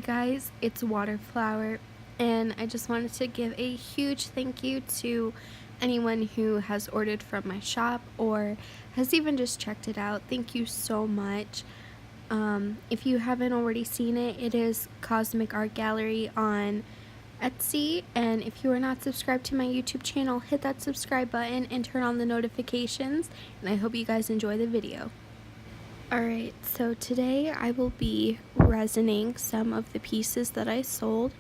guys, it's Waterflower, and I just wanted to give a huge thank you to anyone who has ordered from my shop or has even just checked it out. Thank you so much. If you haven't already seen it, it is Cosmic Art Gallery on Etsy, and if you are not subscribed to my YouTube channel, hit that subscribe button and turn on the notifications, and I hope you guys enjoy the video. Alright, so today I will be resining some of the pieces that I sold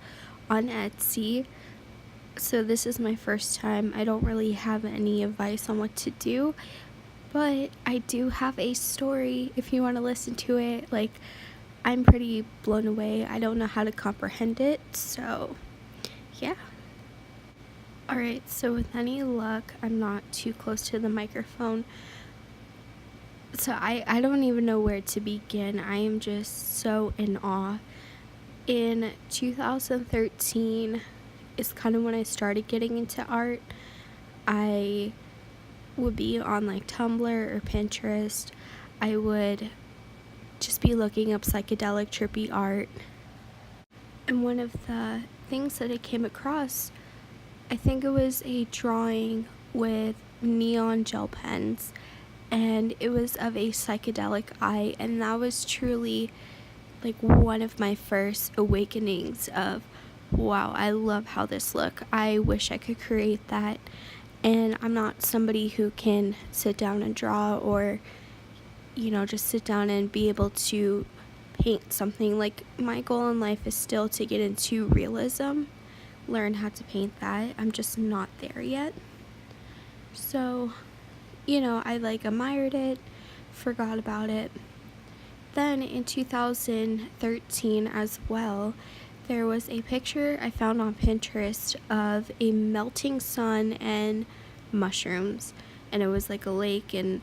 on Etsy. So this is my first time. I don't really have any advice on what to do, but I do have a story if you want to listen to it. Like, I'm pretty blown away. I don't know how to comprehend it, so yeah. Alright, so with any luck, I'm not too close to the microphone. So I don't even know where to begin. I am just so in awe. In 2013 is kind of when I started getting into art. I would be on like Tumblr or Pinterest. I would just be looking up psychedelic trippy art. And one of the things that I came across, I think it was a drawing with neon gel pens. And it was of a psychedelic eye, and that was truly like one of my first awakenings of, wow, I love how this looks. I wish I could create that. And I'm not somebody who can sit down and draw or, just sit down and be able to paint something. Like, my goal in life is still to get into realism, learn how to paint that. I'm just not there yet. So I admired it, forgot about it. Then in 2013 as well, there was a picture I found on Pinterest of a melting sun and mushrooms, and it was like a lake, and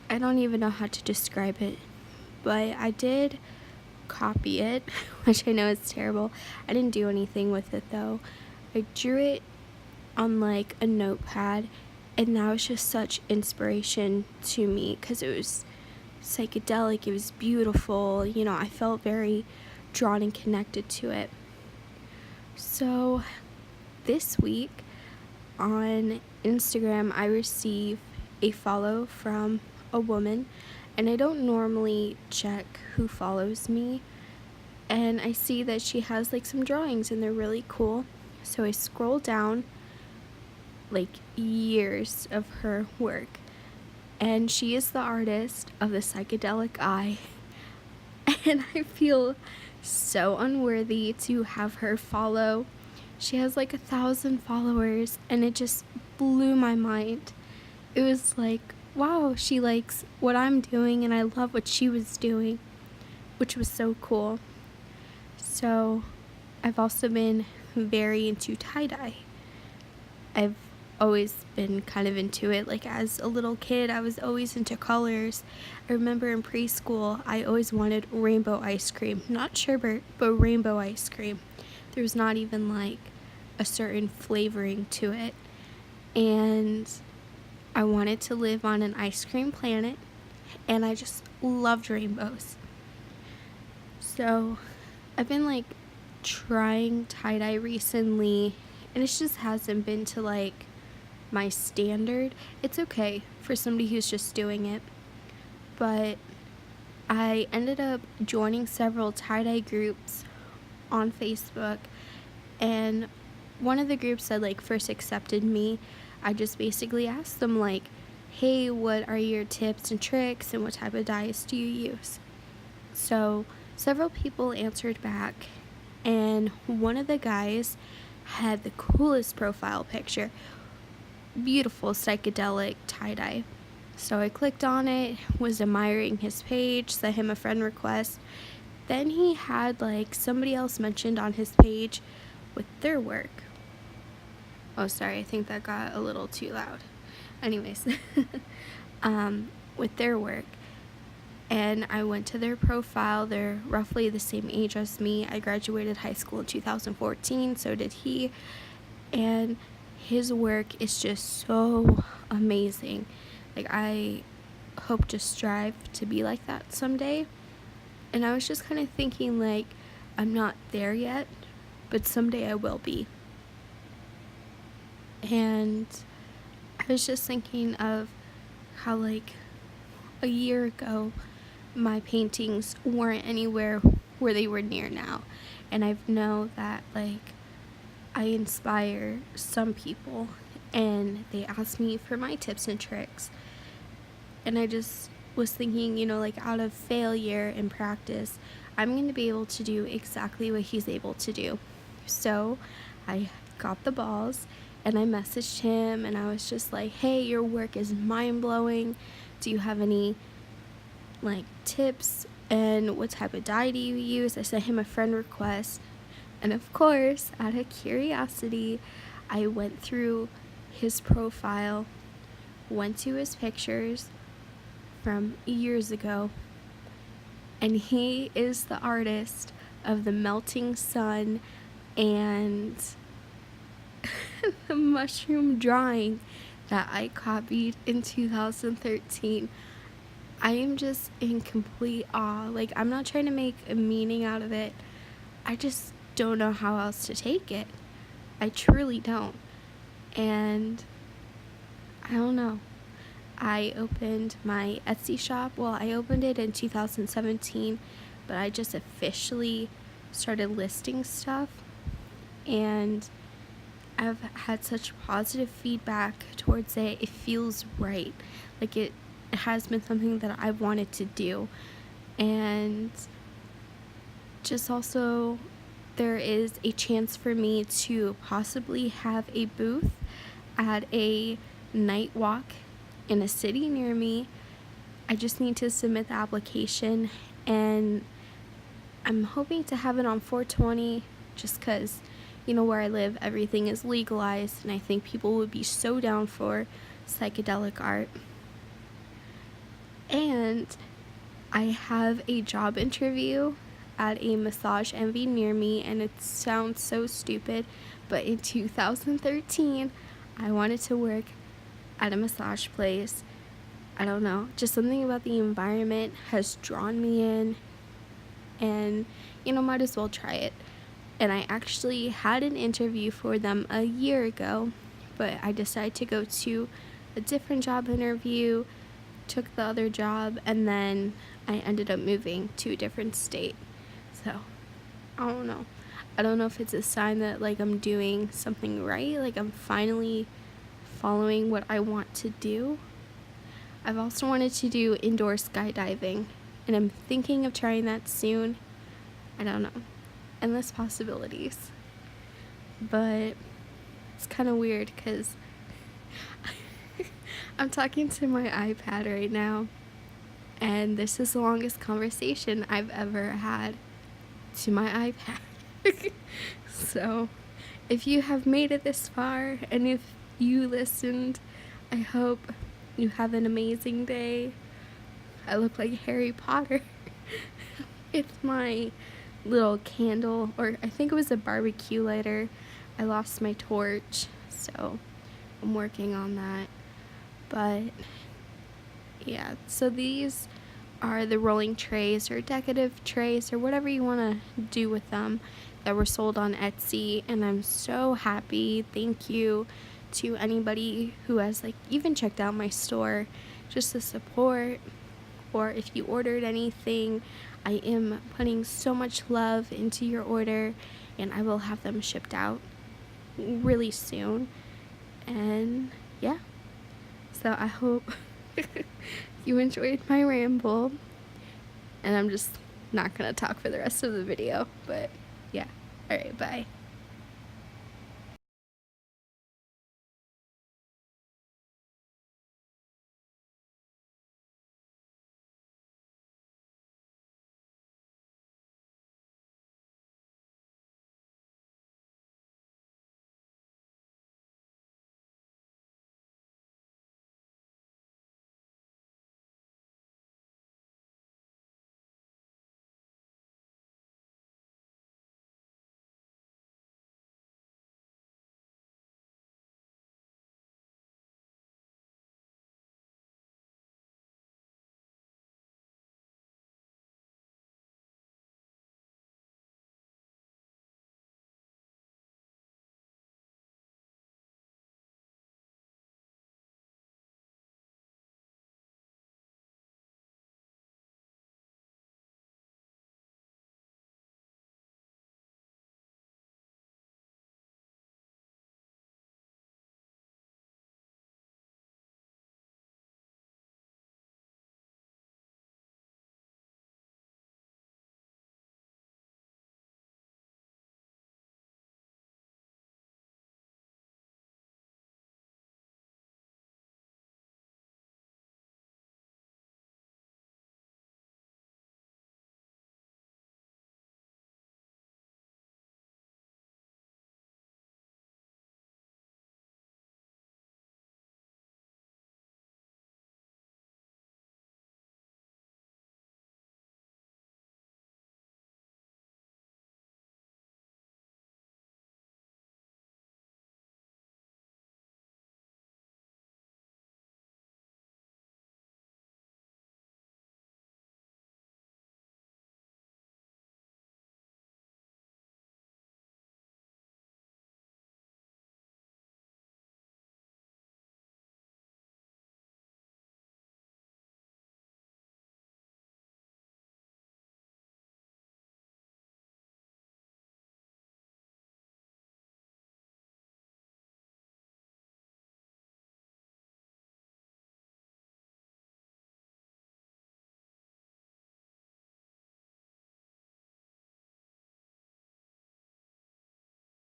I don't even know how to describe it, but I did copy it, which I know is terrible. I didn't do anything with it though. I drew it on like a notepad, and that was just such inspiration to me because it was psychedelic, it was beautiful, I felt very drawn and connected to it. So this week on Instagram, I received a follow from a woman, and I don't normally check who follows me, and I see that she has like some drawings and they're really cool. So I scroll down like years of her work, and she is the artist of the psychedelic eye, and I feel so unworthy to have her follow. She has like 1,000 followers, and it just blew my mind. It was like, wow, she likes what I'm doing, and I love what she was doing, which was so cool. So I've also been very into tie-dye. I've always been kind of into it. Like, as a little kid, I was always into colors. I remember in preschool, I always wanted rainbow ice cream. Not sherbet, but rainbow ice cream. There was not even like a certain flavoring to it. And I wanted to live on an ice cream planet, and I just loved rainbows. So I've been like trying tie-dye recently, and it just hasn't been to like my standard. It's okay for somebody who's just doing it, but I ended up joining several tie-dye groups on Facebook, and one of the groups that like first accepted me, I just basically asked them like, hey, what are your tips and tricks, and what type of dyes do you use? So several people answered back, and one of the guys had the coolest profile picture. Beautiful psychedelic tie-dye. So I clicked on it, was admiring his page, sent him a friend request. Then he had like somebody else mentioned on his page with their work. Oh, sorry, I think that got a little too loud. Anyways, with their work. And I went to their profile. They're roughly the same age as me. I graduated high school in 2014, so did he. And his work is just so amazing. Like, I hope to strive to be like that someday. And I was just kind of thinking, like, I'm not there yet, but someday I will be. And I was just thinking of how, like, a year ago, my paintings weren't anywhere where they were near now. And I know that, like, I inspire some people, and they ask me for my tips and tricks. And I just was thinking, like, out of failure and practice, I'm going to be able to do exactly what he's able to do. So I got the balls and I messaged him, and I was just like, hey, your work is mind-blowing. Do you have any, like, tips? And what type of dye do you use? I sent him a friend request. And of course, out of curiosity, I went through his profile, went to his pictures from years ago, and he is the artist of the melting sun and the mushroom drawing that I copied in 2013. I am just in complete awe. Like, I'm not trying to make a meaning out of it. I just don't know how else to take it. I truly don't. And I don't know. I opened my Etsy shop. Well, I opened it in 2017, but I just officially started listing stuff, and I've had such positive feedback towards it. It feels right. Like, it has been something that I've wanted to do. And just also, there is a chance for me to possibly have a booth at a night walk in a city near me. I just need to submit the application, and I'm hoping to have it on 420, just because, where I live, everything is legalized, and I think people would be so down for psychedelic art. And I have a job interview at a Massage Envy near me, and it sounds so stupid, but in 2013, I wanted to work at a massage place. I don't know, just something about the environment has drawn me in, and, might as well try it. And I actually had an interview for them a year ago, but I decided to go to a different job interview, took the other job, and then I ended up moving to a different state. So, I don't know. I don't know if it's a sign that, like, I'm doing something right, like I'm finally following what I want to do. I've also wanted to do indoor skydiving, and I'm thinking of trying that soon. I don't know. Endless possibilities. But it's kind of weird because I'm talking to my iPad right now, and this is the longest conversation I've ever had to my iPad. So, if you have made it this far, and if you listened, I hope you have an amazing day. I look like Harry Potter. It's my little candle, or I think it was a barbecue lighter. I lost my torch, so I'm working on that. But yeah, so these are the rolling trays or decorative trays or whatever you want to do with them that were sold on Etsy, and I'm so happy. Thank you to anybody who has, like, even checked out my store, just the support, or if you ordered anything. I am putting so much love into your order, and I will have them shipped out really soon. And yeah, so I hope you enjoyed my ramble, and I'm just not gonna talk for the rest of the video, but yeah. Alright, bye.